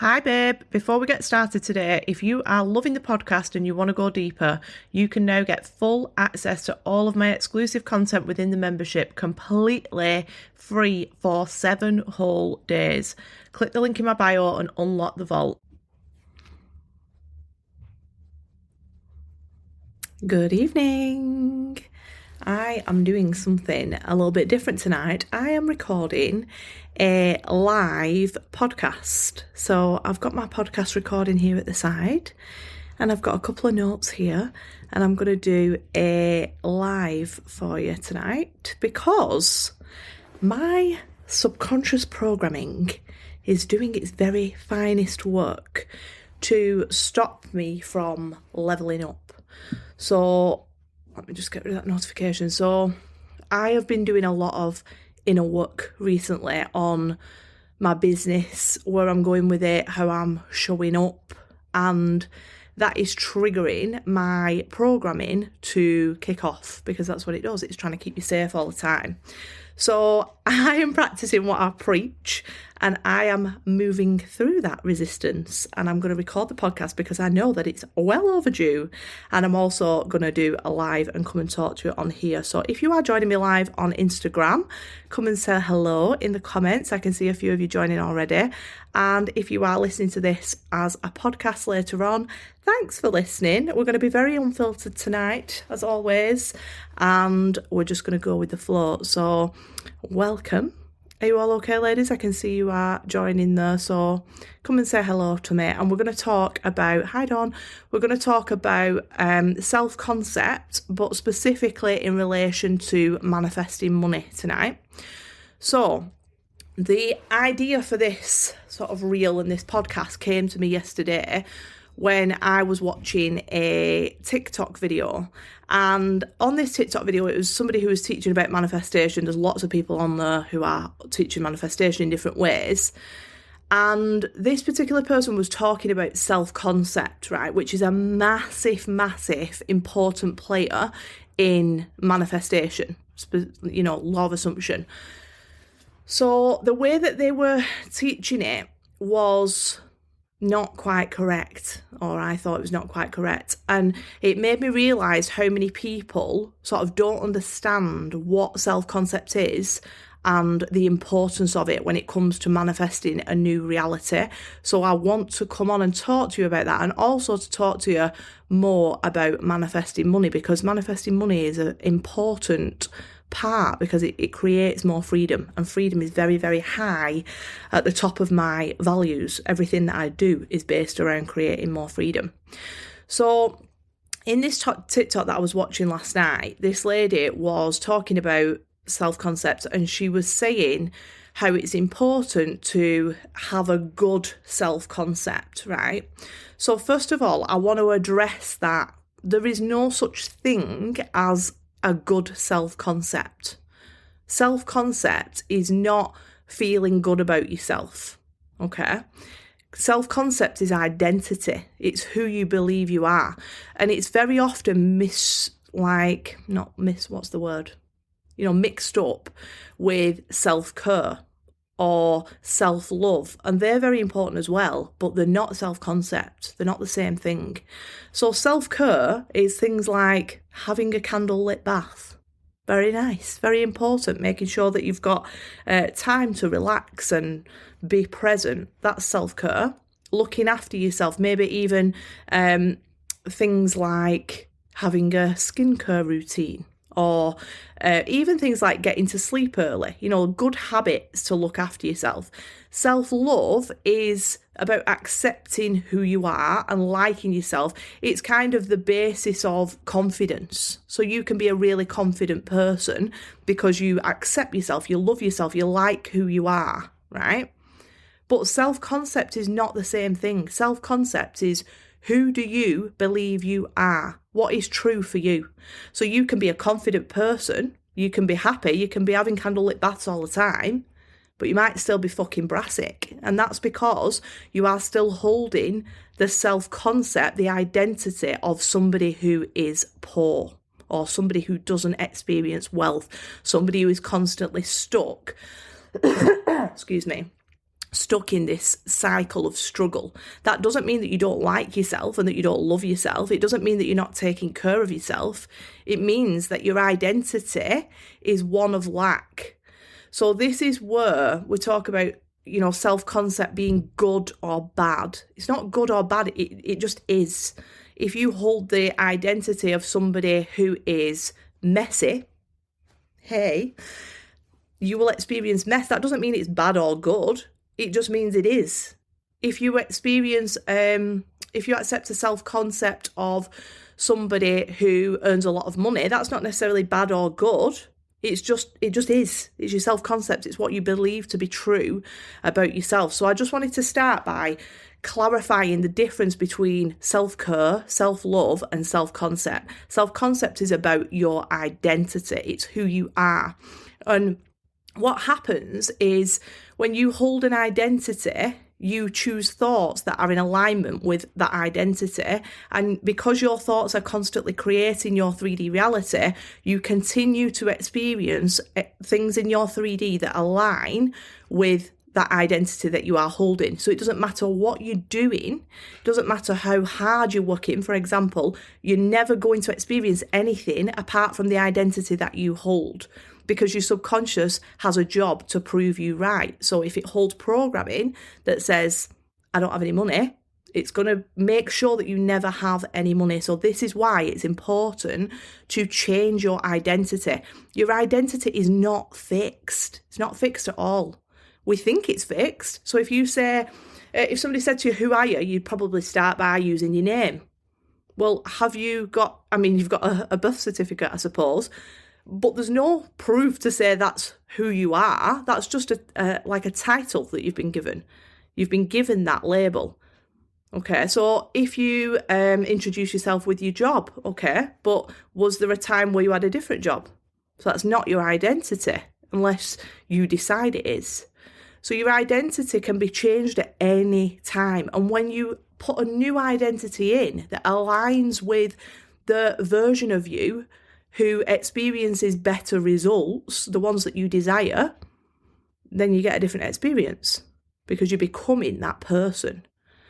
Hi babe, before we get started today, if you are loving the podcast and you want to go deeper, you can now get full access to all of my exclusive content within the membership completely free for 7 whole days. Click the link in my bio and unlock the vault. Good evening. I am doing something a little bit different tonight. I am recording a live podcast. So I've got my podcast recording here at the side and I've got a couple of notes here and I'm going to do a live for you tonight because my subconscious programming is doing its very finest work to stop me from leveling up. So let me just get rid of that notification. So I have been doing a lot of inner work recently on my business, where I'm going with it, how I'm showing up, and that is triggering my programming to kick off because that's what it does. It's trying to keep you safe all the time. So I am practicing what I preach and I am moving through that resistance, and I'm going to record the podcast because I know that it's well overdue, and I'm also going to do a live and come and talk to you on here. So if you are joining me live on Instagram, come and say hello in the comments. I can see a few of you joining already. And if you are listening to this as a podcast later on, thanks for listening. We're going to be very unfiltered tonight, as always, and we're just going to go with the flow. So welcome. Are you all okay, ladies? I can see you are joining there, so come and say hello to me. And we're going to talk about, hi Dawn, we're going to talk about self-concept, but specifically in relation to manifesting money tonight. So the idea for this sort of reel and this podcast came to me yesterday when I was watching a TikTok video. And on this TikTok video, it was somebody who was teaching about manifestation. There's lots of people on there who are teaching manifestation in different ways. And this particular person was talking about self-concept, right, which is a massive, massive, important player in manifestation, you know, law of assumption. So the way that they were teaching it was not quite correct, or I thought it was not quite correct. And it made me realise how many people sort of don't understand what self-concept is and the importance of it when it comes to manifesting a new reality. So I want to come on and talk to you about that, and also to talk to you more about manifesting money, because manifesting money is an important part because it creates more freedom, and freedom is very, very high at the top of my values. Everything that I do is based around creating more freedom. So in this TikTok that I was watching last night, this lady was talking about self-concept, and she was saying how it's important to have a good self-concept, right? So first of all, I want to address that there is no such thing as a good self-concept. Self-concept is not feeling good about yourself, okay? Self-concept is identity. It's who you believe you are. And it's very often mixed up with self-care or self-love, and they're very important as well, but they're not self-concept. They're not the same thing. So self-care is things like having a candlelit bath. Very nice, very important, making sure that you've got time to relax and be present. That's self-care. Looking after yourself, maybe even things like having a skincare routine, or even things like getting to sleep early, you know, good habits to look after yourself. Self-love is about accepting who you are and liking yourself. It's kind of the basis of confidence. So you can be a really confident person because you accept yourself, you love yourself, you like who you are, right? But self-concept is not the same thing. Self-concept is, who do you believe you are? What is true for you? So you can be a confident person, you can be happy, you can be having candlelit baths all the time, but you might still be fucking brassic. And that's because you are still holding the self-concept, the identity of somebody who is poor, or somebody who doesn't experience wealth, somebody who is constantly stuck, excuse me, stuck in this cycle of struggle. That doesn't mean that you don't like yourself and that you don't love yourself. It doesn't mean that you're not taking care of yourself. It means that your identity is one of lack. So this is where we talk about, self-concept being good or bad. It's not good or bad. It just is. If you hold the identity of somebody who is messy, hey, you will experience mess. That doesn't mean it's bad or good. It just means it is. If you experience, if you accept a self-concept of somebody who earns a lot of money, that's not necessarily bad or good. It just is. It's your self-concept. It's what you believe to be true about yourself. So I just wanted to start by clarifying the difference between self-care, self-love, and self-concept. Self-concept is about your identity. It's who you are. And what happens is when you hold an identity, you choose thoughts that are in alignment with that identity. And because your thoughts are constantly creating your 3D reality, you continue to experience things in your 3D that align with that identity that you are holding. So it doesn't matter what you're doing, it doesn't matter how hard you're working. For example, you're never going to experience anything apart from the identity that you hold, because your subconscious has a job to prove you right. So if it holds programming that says, I don't have any money, it's going to make sure that you never have any money. So this is why it's important to change your identity. Your identity is not fixed. It's not fixed at all. We think it's fixed. So if you say, if somebody said to you, who are you? You'd probably start by using your name. Well, you've got a birth certificate, I suppose, but there's no proof to say that's who you are. That's just like a title that you've been given. You've been given that label. Okay, so if you introduce yourself with your job, okay, but was there a time where you had a different job? So that's not your identity unless you decide it is. So your identity can be changed at any time. And when you put a new identity in that aligns with the version of you who experiences better results, the ones that you desire, then you get a different experience because you're becoming that person.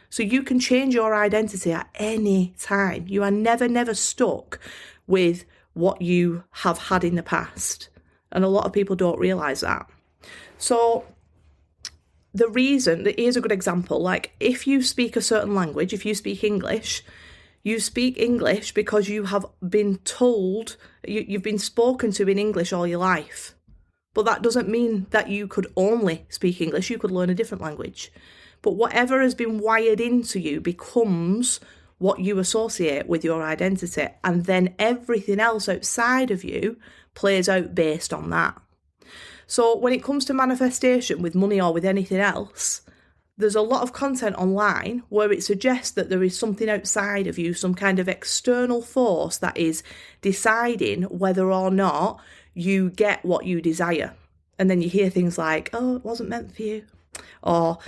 So you can change your identity at any time. You are never stuck with what you have had in the past. And a lot of people don't realise that. So the reason, here's a good example, like if you speak a certain language, if you speak English, you speak English because you have been told, you've been spoken to in English all your life. But that doesn't mean that you could only speak English, you could learn a different language. But whatever has been wired into you becomes what you associate with your identity. And then everything else outside of you plays out based on that. So when it comes to manifestation with money or with anything else, there's a lot of content online where it suggests that there is something outside of you, some kind of external force that is deciding whether or not you get what you desire. And then you hear things like, oh, it wasn't meant for you, or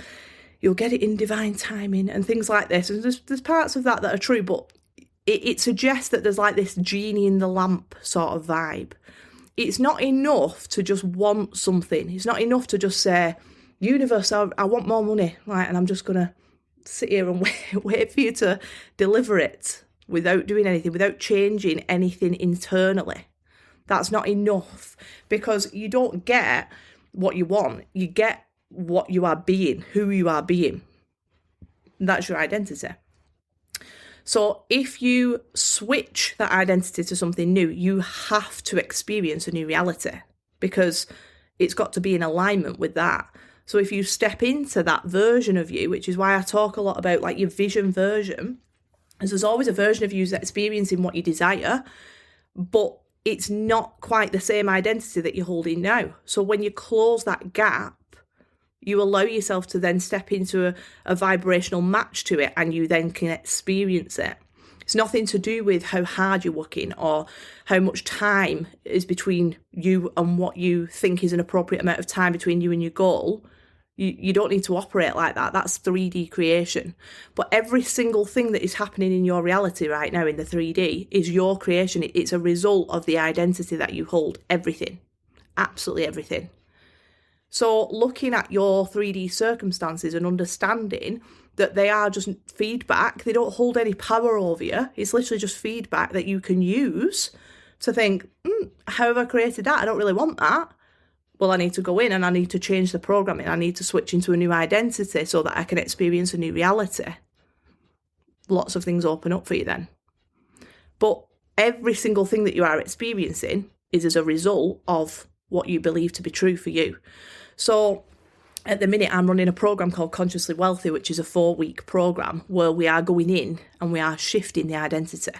you'll get it in divine timing, and things like this. And there's parts of that are true, but it suggests that there's like this genie in the lamp sort of vibe. It's not enough to just want something. It's not enough to just say, universe, I want more money, right? And I'm just going to sit here and wait for you to deliver it without doing anything, without changing anything internally. That's not enough, because you don't get what you want. You get what you are being, who you are being. That's your identity. So if you switch that identity to something new, you have to experience a new reality, because it's got to be in alignment with that. So if you step into that version of you, which is why I talk a lot about like your vision version, as there's always a version of you that's experiencing what you desire, but it's not quite the same identity that you're holding now. So when you close that gap, you allow yourself to then step into a vibrational match to it, and you then can experience it. It's nothing to do with how hard you're working or how much time is between you and what you think is an appropriate amount of time between you and your goal. You don't need to operate like that. That's 3D creation. But every single thing that is happening in your reality right now in the 3D is your creation. It's a result of the identity that you hold. Everything. Absolutely everything. So looking at your 3D circumstances and understanding that they are just feedback, they don't hold any power over you. It's literally just feedback that you can use to think, how have I created that? I don't really want that. Well, I need to go in and I need to change the programming. I need to switch into a new identity so that I can experience a new reality. Lots of things open up for you then. But every single thing that you are experiencing is as a result of what you believe to be true for you. So at the minute, I'm running a program called Consciously Wealthy, which is a 4-week program where we are going in and we are shifting the identity.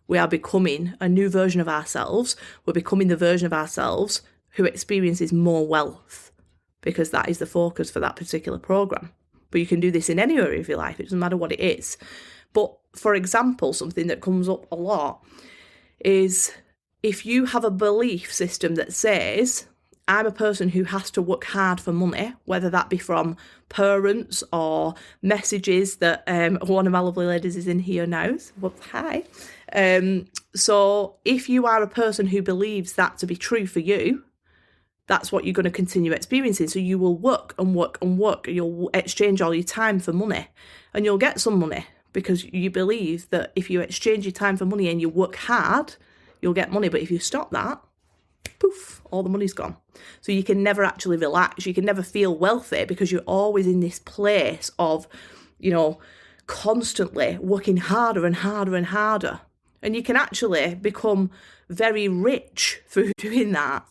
We are becoming a new version of ourselves. We're becoming the version of ourselves who experiences more wealth, because that is the focus for that particular program. But you can do this in any area of your life. It doesn't matter what it is. But for example, something that comes up a lot is if you have a belief system that says, I'm a person who has to work hard for money, whether that be from parents or messages that one of my lovely ladies is in here now. Well, hi. So if you are a person who believes that to be true for you, that's what you're going to continue experiencing. So you will work and work and work. You'll exchange all your time for money and you'll get some money because you believe that if you exchange your time for money and you work hard, you'll get money. But if you stop that, poof, all the money's gone. So you can never actually relax. You can never feel wealthy because you're always in this place of, constantly working harder and harder and harder. And you can actually become very rich through doing that.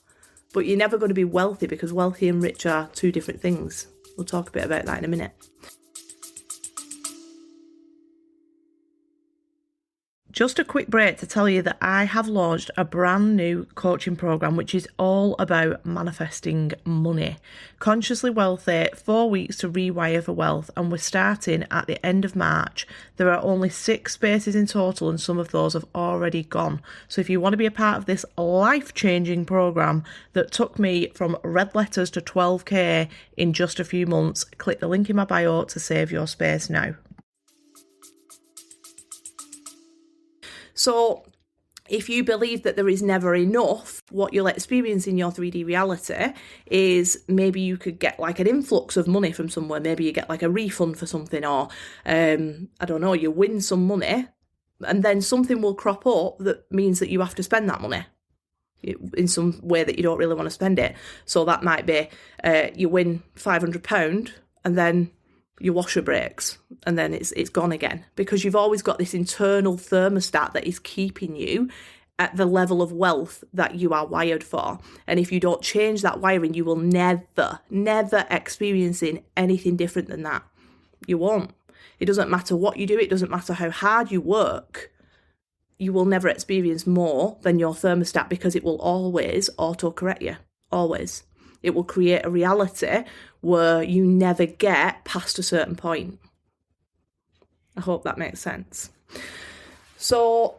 But you're never going to be wealthy because wealthy and rich are two different things. We'll talk a bit about that in a minute. Just a quick break to tell you that I have launched a brand new coaching program, which is all about manifesting money. Consciously Wealthy, 4 weeks to rewire for wealth, and we're starting at the end of March. There are only 6 spaces in total, and some of those have already gone. So if you want to be a part of this life-changing program that took me from red letters to 12k in just a few months, click the link in my bio to save your space now. So if you believe that there is never enough, what you'll experience in your 3D reality is maybe you could get like an influx of money from somewhere. Maybe you get like a refund for something, or I don't know, you win some money and then something will crop up that means that you have to spend that money in some way that you don't really want to spend it. So that might be you win £500 and then your washer breaks and then it's gone again, because you've always got this internal thermostat that is keeping you at the level of wealth that you are wired for. And if you don't change that wiring, you will never experiencing anything different than that. You won't. It doesn't matter what you do. It doesn't matter how hard you work. You will never experience more than your thermostat, because it will always auto-correct you. Always. It will create a reality where you never get past a certain point. I hope that makes sense. So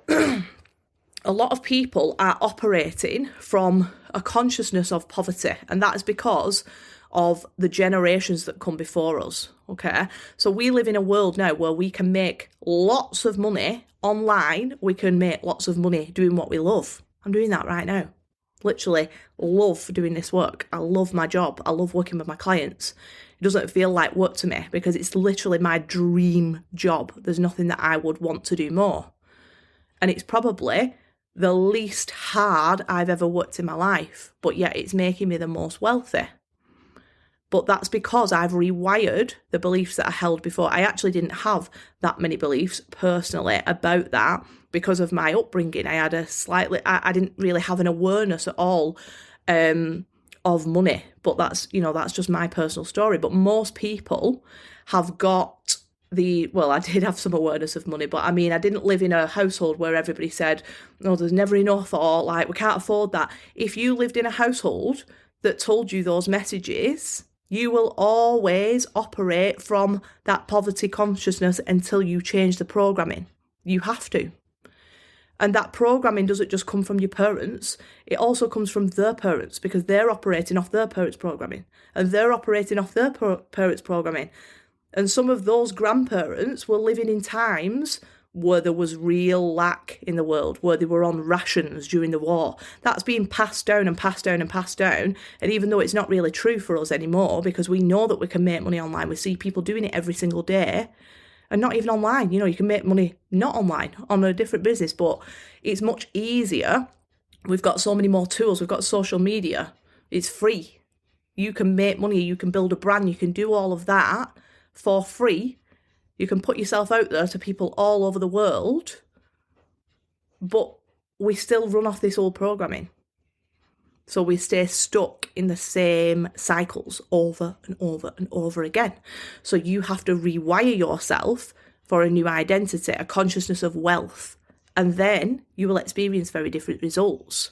a lot of people are operating from a consciousness of poverty, and that is because of the generations that come before us, okay? So we live in a world now where we can make lots of money online. We can make lots of money doing what we love. I'm doing that right now. Literally love doing this work. I love my job. I love working with my clients. It doesn't feel like work to me because it's literally my dream job. There's nothing that I would want to do more. And it's probably the least hard I've ever worked in my life, but yet it's making me the most wealthy. But that's because I've rewired the beliefs that I held before. I actually didn't have that many beliefs personally about that because of my upbringing. I had I didn't really have an awareness at all of money. But that's just my personal story. But most people have got I did have some awareness of money, but I mean, I didn't live in a household where everybody said, no, there's never enough, or like, we can't afford that. If you lived in a household that told you those messages, you will always operate from that poverty consciousness until you change the programming. You have to. And that programming doesn't just come from your parents. It also comes from their parents, because they're operating off their parents' programming. And they're operating off their parents' programming. And some of those grandparents were living in times where there was real lack in the world, where they were on rations during the war. That's being passed down and passed down and passed down. And even though it's not really true for us anymore, because we know that we can make money online, we see people doing it every single day, and not even online. You can make money not online, on a different business, but it's much easier. We've got so many more tools. We've got social media. It's free. You can make money. You can build a brand. You can do all of that for free. You can put yourself out there to people all over the world, but we still run off this old programming. So we stay stuck in the same cycles over and over and over again. So you have to rewire yourself for a new identity, a consciousness of wealth, and then you will experience very different results.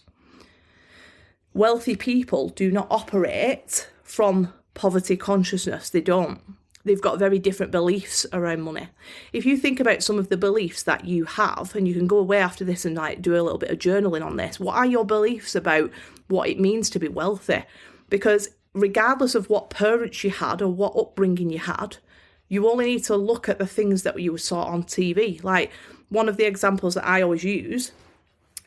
Wealthy people do not operate from poverty consciousness. They don't. They've got very different beliefs around money. If you think about some of the beliefs that you have, and you can go away after this and do a little bit of journaling on this, what are your beliefs about what it means to be wealthy? Because regardless of what parents you had or what upbringing you had, you only need to look at the things that you saw on TV. Like, one of the examples that I always use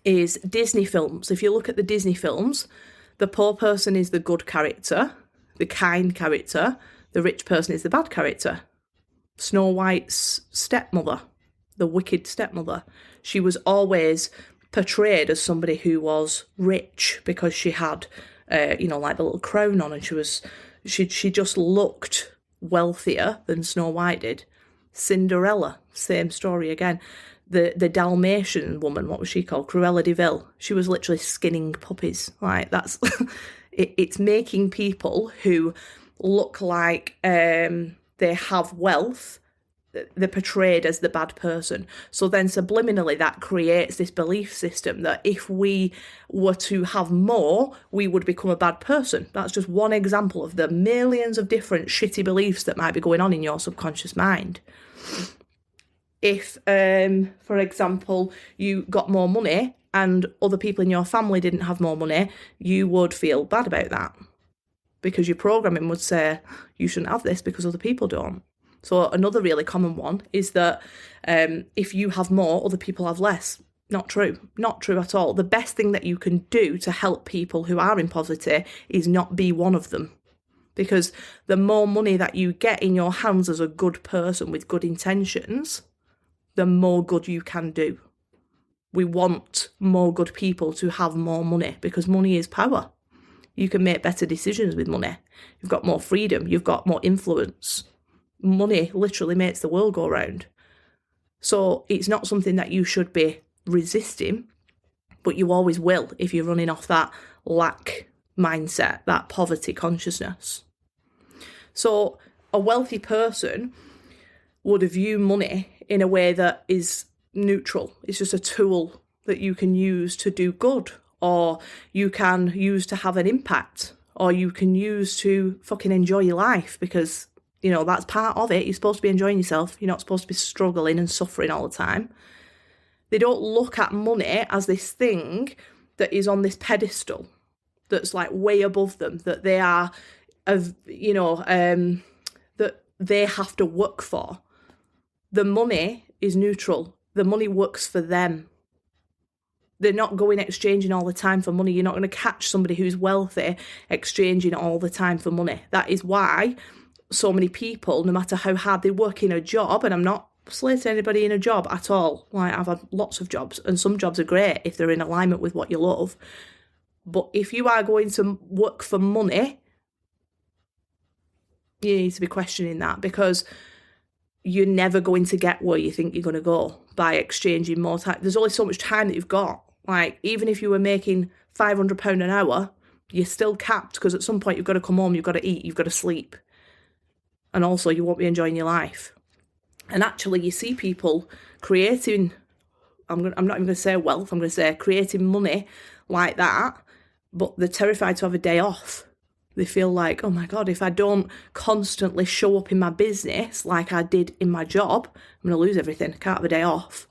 is Disney films. If you look at the Disney films, the poor person is the good character, the kind character. The rich person is the bad character. Snow White's stepmother, the wicked stepmother. She was always portrayed as somebody who was rich because she had, like the little crown on, and she just looked wealthier than Snow White did. Cinderella, same story again. The Dalmatian woman, what was she called? Cruella de Vil. She was literally skinning puppies. Like, that's it's making people who look like they have wealth, they're portrayed as the bad person. So then subliminally that creates this belief system that if we were to have more, we would become a bad person. That's just one example of the millions of different shitty beliefs that might be going on in your subconscious mind. If, for example, you got more money and other people in your family didn't have more money, you would feel bad about that, because your programming would say you shouldn't have this because other people don't. So another really common one is that if you have more, other people have less. Not true. Not true at all. The best thing that you can do to help people who are in poverty is not be one of them. Because the more money that you get in your hands as a good person with good intentions, the more good you can do. We want more good people to have more money, because money is power. You can make better decisions with money. You've got more freedom. You've got more influence. Money literally makes the world go round. So it's not something that you should be resisting, but you always will if you're running off that lack mindset, that poverty consciousness. So a wealthy person would view money in a way that is neutral. It's just a tool that you can use to do good, or you can use to have an impact, or you can use to fucking enjoy your life, because, that's part of it. You're supposed to be enjoying yourself. You're not supposed to be struggling and suffering all the time. They don't look at money as this thing that is on this pedestal that's like way above them, that they are, that they have to work for. The money is neutral. The money works for them. They're not going exchanging all the time for money. You're not going to catch somebody who's wealthy exchanging all the time for money. That is why so many people, no matter how hard they work in a job, and I'm not slating anybody in a job at all. Like, I've had lots of jobs, and some jobs are great if they're in alignment with what you love. But if you are going to work for money, you need to be questioning that, because you're never going to get where you think you're going to go by exchanging more time. There's only so much time that you've got. Like, even if you were making £500 an hour, you're still capped, because at some point you've got to come home, you've got to eat, you've got to sleep. And also you won't be enjoying your life. And actually you see people creating, I'm not even going to say wealth, I'm going to say creating money like that, but they're terrified to have a day off. They feel like, oh my God, if I don't constantly show up in my business like I did in my job, I'm going to lose everything. I can't have a day off.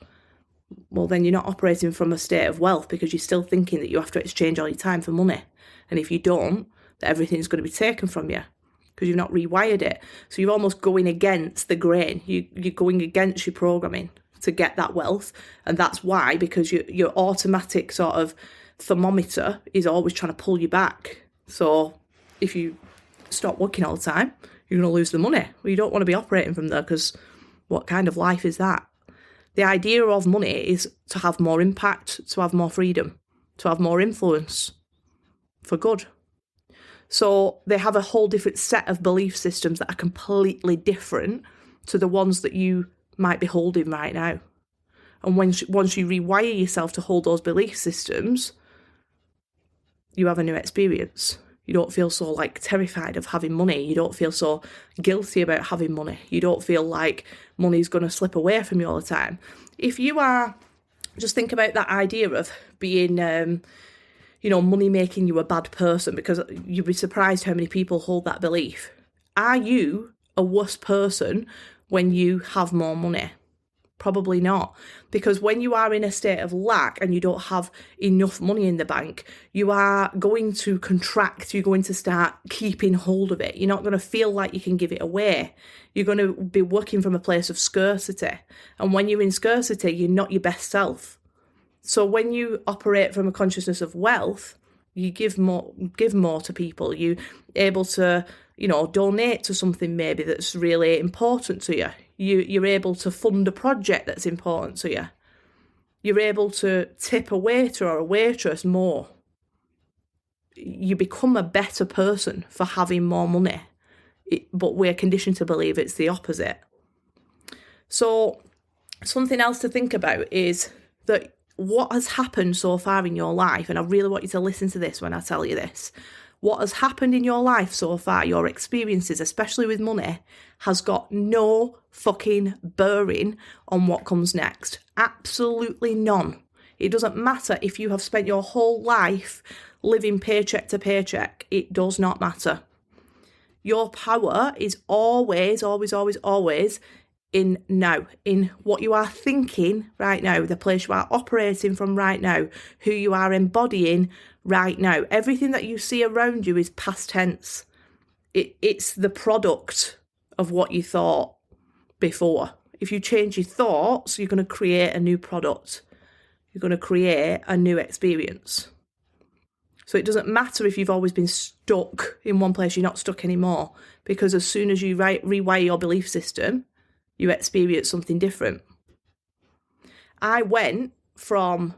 Well, then you're not operating from a state of wealth, because you're still thinking that you have to exchange all your time for money. And if you don't, that everything's going to be taken from you, because you've not rewired it. So you're almost going against the grain. You're going against your programming to get that wealth. And that's why, because your automatic sort of thermometer is always trying to pull you back. So if you stop working all the time, you're going to lose the money. Well, you don't want to be operating from there, because what kind of life is that? The idea of money is to have more impact, to have more freedom, to have more influence for good. So they have a whole different set of belief systems that are completely different to the ones that you might be holding right now. And once you rewire yourself to hold those belief systems, you have a new experience. You don't feel so like terrified of having money. You don't feel so guilty about having money. You don't feel like money's going to slip away from you all the time. If you are, just think about that idea of being, money making you a bad person, because you'd be surprised how many people hold that belief. Are you a worse person when you have more money? Probably not, because when you are in a state of lack and you don't have enough money in the bank, you are going to contract. You're going to start keeping hold of it. You're not going to feel like you can give it away. You're going to be working from a place of scarcity. And when you're in scarcity, you're not your best self. So when you operate from a consciousness of wealth, you give more to people. You're able to, donate to something maybe that's really important to you. You're able to fund a project that's important to you. You're able to tip a waiter or a waitress more. You become a better person for having more money. But we're conditioned to believe it's the opposite. So something else to think about is that what has happened so far in your life, and I really want you to listen to this when I tell you this, what has happened in your life so far, your experiences, especially with money, has got no fucking bearing on what comes next. Absolutely none. It doesn't matter if you have spent your whole life living paycheck to paycheck. It does not matter. Your power is always, always, always, always in now, in what you are thinking right now, the place you are operating from right now, who you are embodying right now. Everything that you see around you is past tense. It's the product of what you thought before. If you change your thoughts, you're going to create a new product. You're going to create a new experience. So it doesn't matter if you've always been stuck in one place, you're not stuck anymore. Because as soon as you rewire your belief system, you experience something different. I went from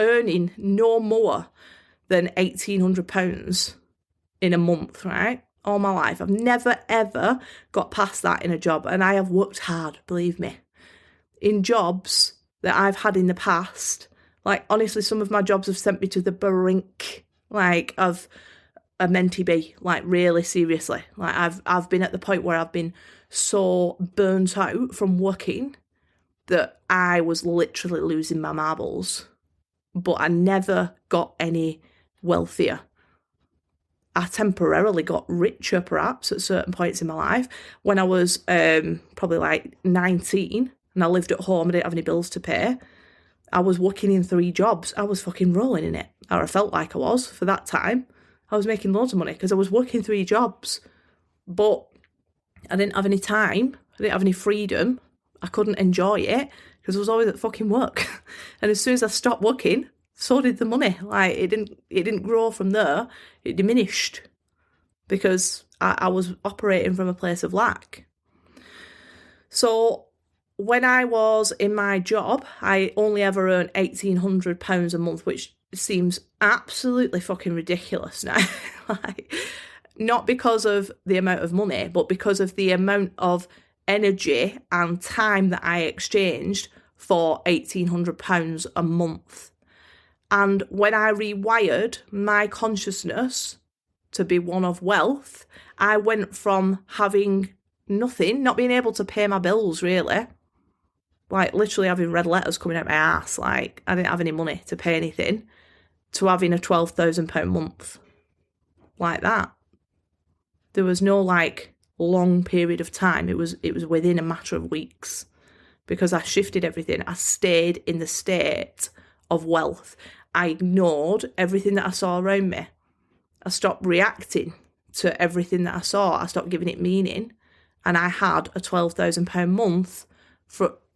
earning no more than £1,800 in a month, right? All my life. I've never, ever got past that in a job. And I have worked hard, believe me. In jobs that I've had in the past, like honestly, some of my jobs have sent me to the brink, like of a mentee be, like really seriously. Like I've been at the point where I've been so burnt out from working that I was literally losing my marbles. But I never got any wealthier. I temporarily got richer, perhaps, at certain points in my life. When I was probably like 19 and I lived at home, I didn't have any bills to pay, I was working in 3 jobs. I was fucking rolling in it. Or I felt like I was for that time. I was making loads of money because I was working 3 jobs. But I didn't have any time. I didn't have any freedom. I couldn't enjoy it because I was always at fucking work. And as soon as I stopped working, so did the money. Like it didn't grow from there. It diminished because I was operating from a place of lack. So when I was in my job, I only ever earned £1,800 a month, which seems absolutely fucking ridiculous now. Like, not because of the amount of money, but because of the amount of energy and time that I exchanged for £1,800 a month. And when I rewired my consciousness to be one of wealth, I went from having nothing, not being able to pay my bills really, like literally having red letters coming out my ass, like I didn't have any money to pay anything, to having a £12,000 month. Like that. There was no like long period of time. It was within a matter of weeks because I shifted everything. I stayed in the state of wealth. I ignored everything that I saw around me. I stopped reacting to everything that I saw. I stopped giving it meaning. And I had a £12,000 month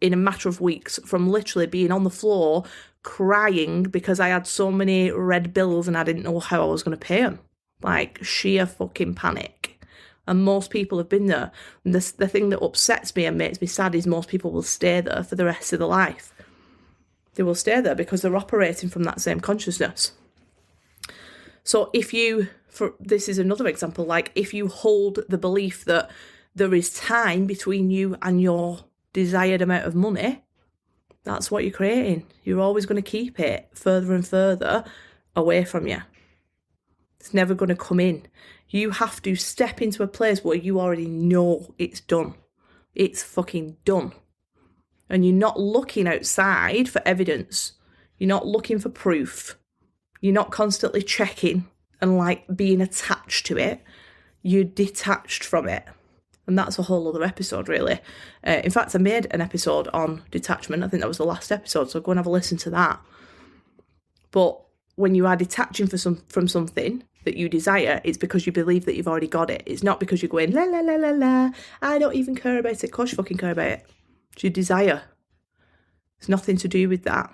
in a matter of weeks, from literally being on the floor crying because I had so many red bills and I didn't know how I was going to pay them. Like sheer fucking panic. And most people have been there. And the thing that upsets me and makes me sad is most people will stay there for the rest of their life. They will stay there because they're operating from that same consciousness. So this is another example, like if you hold the belief that there is time between you and your desired amount of money, that's what you're creating. You're always going to keep it further and further away from you. It's never going to come in. You have to step into a place where you already know it's done. It's fucking done. And you're not looking outside for evidence. You're not looking for proof. You're not constantly checking and like being attached to it. You're detached from it. And that's a whole other episode, really. In fact, I made an episode on detachment. I think that was the last episode, so go and have a listen to that. But when you are detaching from something that you desire, it's because you believe that you've already got it. It's not because you're going, la, la, la, la, la, I don't even care about it. Of course you fucking care about it. It's your desire. It's nothing to do with that.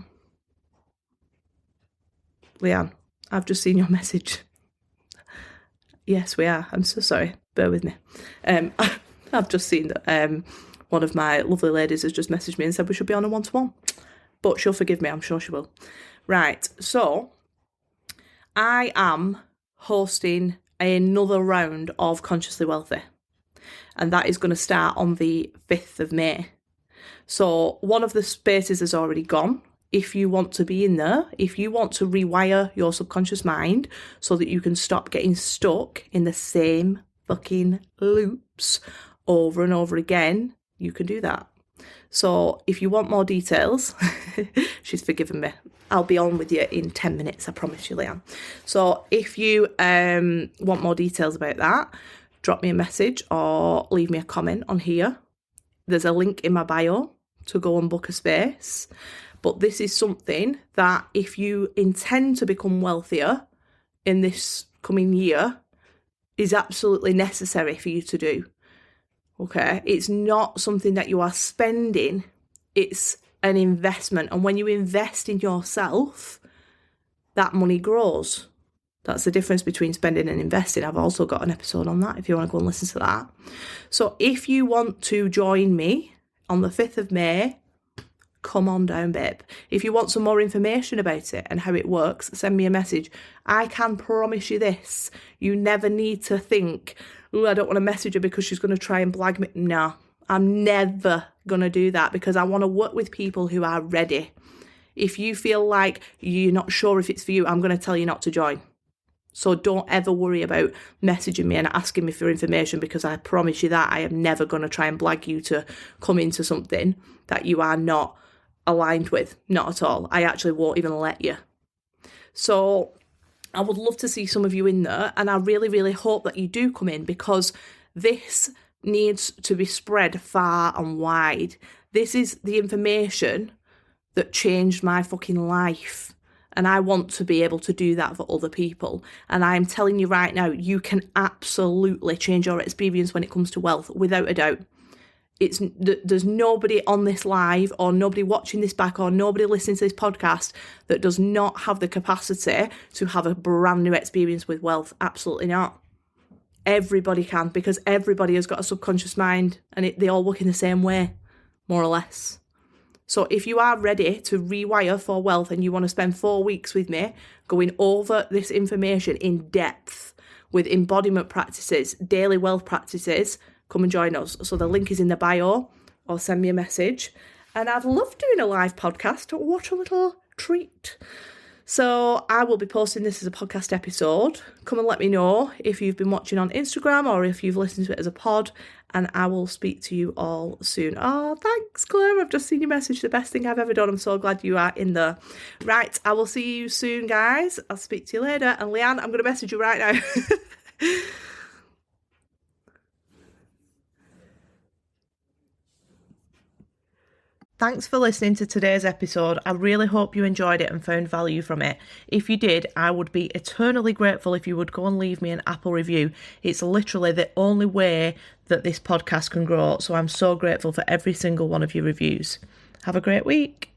Leanne, I've just seen your message. Yes, we are. I'm so sorry. Bear with me. I've just seen that one of my lovely ladies has just messaged me and said we should be on a one-to-one. But she'll forgive me. I'm sure she will. Right. So I am hosting another round of Consciously Wealthy. And that is going to start on the 5th of May. So one of the spaces has already gone. If you want to be in there, if you want to rewire your subconscious mind so that you can stop getting stuck in the same fucking loops over and over again, you can do that. So if you want more details, she's forgiven me. I'll be on with you in 10 minutes, I promise you, Leanne. So if you want more details about that, drop me a message or leave me a comment on here. There's a link in my bio to go and book a space. But this is something that if you intend to become wealthier in this coming year, is absolutely necessary for you to do. Okay? It's not something that you are spending. It's an investment. And when you invest in yourself, that money grows. That's the difference between spending and investing. I've also got an episode on that if you want to go and listen to that. So if you want to join me on the 5th of May, come on down, babe. If you want some more information about it and how it works, send me a message. I can promise you this. You never need to think, oh, I don't want to message her because she's going to try and blag me. No, I'm never going to do that because I want to work with people who are ready. If you feel like you're not sure if it's for you, I'm going to tell you not to join. So don't ever worry about messaging me and asking me for information because I promise you that I am never going to try and blag you to come into something that you are not aligned with. Not at all. I actually won't even let you. So I would love to see some of you in there, and I really, really hope that you do come in because this needs to be spread far and wide. This is the information that changed my fucking life. And I want to be able to do that for other people. And I'm telling you right now, you can absolutely change your experience when it comes to wealth, without a doubt. There's nobody on this live or nobody watching this back or nobody listening to this podcast that does not have the capacity to have a brand new experience with wealth. Absolutely not. Everybody can, because everybody has got a subconscious mind and they all work in the same way, more or less. So if you are ready to rewire for wealth and you want to spend 4 weeks with me going over this information in depth with embodiment practices, daily wealth practices, come and join us. So the link is in the bio or send me a message. And I'd love doing a live podcast. What a little treat. So I will be posting this as a podcast episode. Come and let me know if you've been watching on Instagram or if you've listened to it as a pod. And I will speak to you all soon. Oh, thanks, Claire. I've just seen your message. The best thing I've ever done. I'm so glad you are in there. Right, I will see you soon, guys. I'll speak to you later. And Leanne, I'm going to message you right now. Thanks for listening to today's episode. I really hope you enjoyed it and found value from it. If you did, I would be eternally grateful if you would go and leave me an Apple review. It's literally the only way that this podcast can grow, so I'm so grateful for every single one of your reviews. Have a great week.